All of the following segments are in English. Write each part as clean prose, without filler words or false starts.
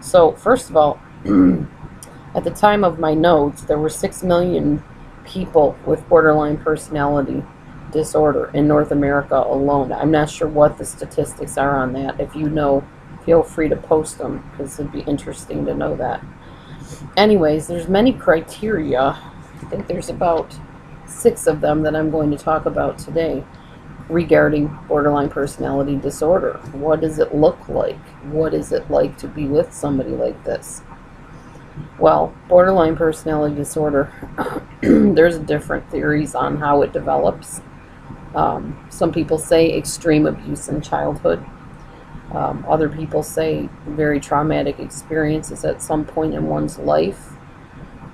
So, first of all, at the time of my notes, there were 6 million people with borderline personality disorder in North America alone. I'm not sure what the statistics are on that. If you know, feel free to post them because it'd be interesting to know that. Anyways, there's many criteria. I think there's about 6 of them that I'm going to talk about today regarding borderline personality disorder. What does it look like? What is it like to be with somebody like this? Well, borderline personality disorder, there's different theories on how it develops. Some people say extreme abuse in childhood. Other people say very traumatic experiences at some point in one's life.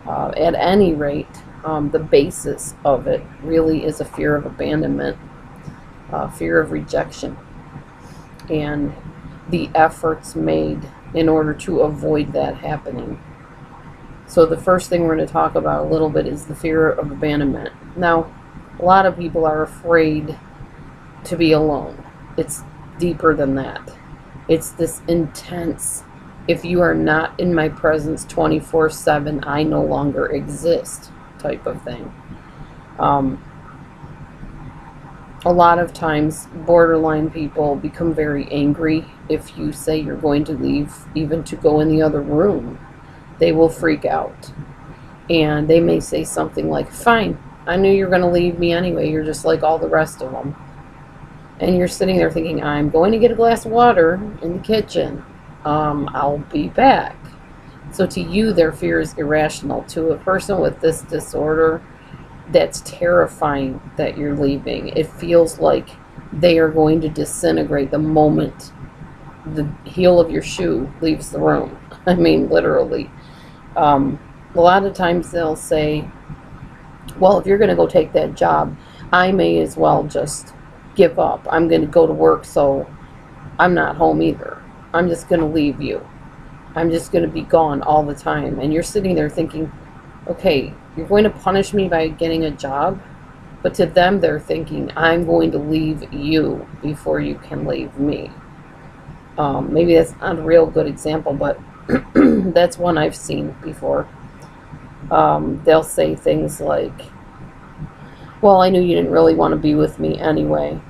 At any rate, the basis of it really is a fear of abandonment, fear of rejection, and the efforts made in order to avoid that happening. So the first thing we're going to talk about a little bit is the fear of abandonment. Now, a lot of people are afraid to be alone. It's deeper than that. It's this intense, if you are not in my presence 24/7, I no longer exist type of thing. A lot of times, borderline people become very angry if you say you're going to leave, even to go in the other room. They will freak out. And they may say something like, fine, I knew you were going to leave me anyway. You're just like all the rest of them. And you're sitting there thinking, I'm going to get a glass of water in the kitchen. I'll be back. So to you, their fear is irrational. To a person with this disorder, that's terrifying that you're leaving. It feels like they are going to disintegrate the moment the heel of your shoe leaves the room. I mean, literally. A lot of times they'll say, well, if you're going to go take that job, I may as well just give up. I'm going to go to work, so I'm not home either. I'm just going to leave you. I'm just going to be gone all the time. And you're sitting there thinking, okay, you're going to punish me by getting a job? But to them, they're thinking, I'm going to leave you before you can leave me. Maybe that's not a real good example, but that's one I've seen before. They'll say things like, well, I knew you didn't really want to be with me anyway.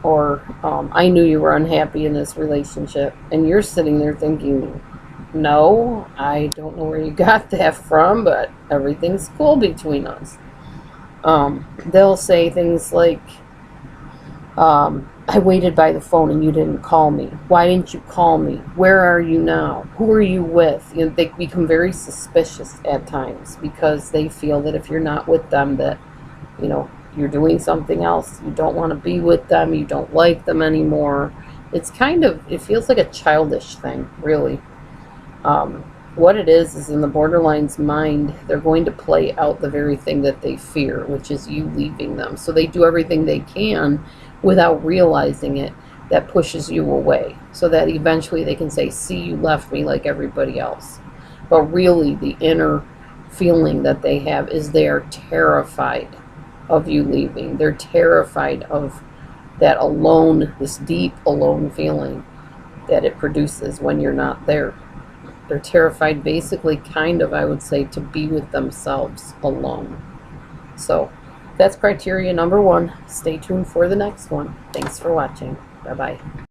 Or, I knew you were unhappy in this relationship. And you're sitting there thinking, no, I don't know where you got that from, but everything's cool between us. They'll say things like, I waited by the phone and you didn't call me. Why didn't you call me? Where are you now? Who are you with? You know, they become very suspicious at times because they feel that if you're not with them, that, you know, you're doing something else. You don't want to be with them. You don't like them anymore. It's kind of, it feels like a childish thing, really. What it is in the borderline's mind, they're going to play out the very thing that they fear, which is you leaving them. So they do everything they can without realizing it that pushes you away, so that eventually they can say, see, you left me like everybody else. But really the inner feeling that they have is they're terrified of you leaving. They're terrified of that alone, this deep alone feeling that it produces when you're not there. They're terrified, basically, kind of, I would say, to be with themselves alone. So that's criteria number 1. Stay tuned for the next one. Thanks for watching. Bye-bye.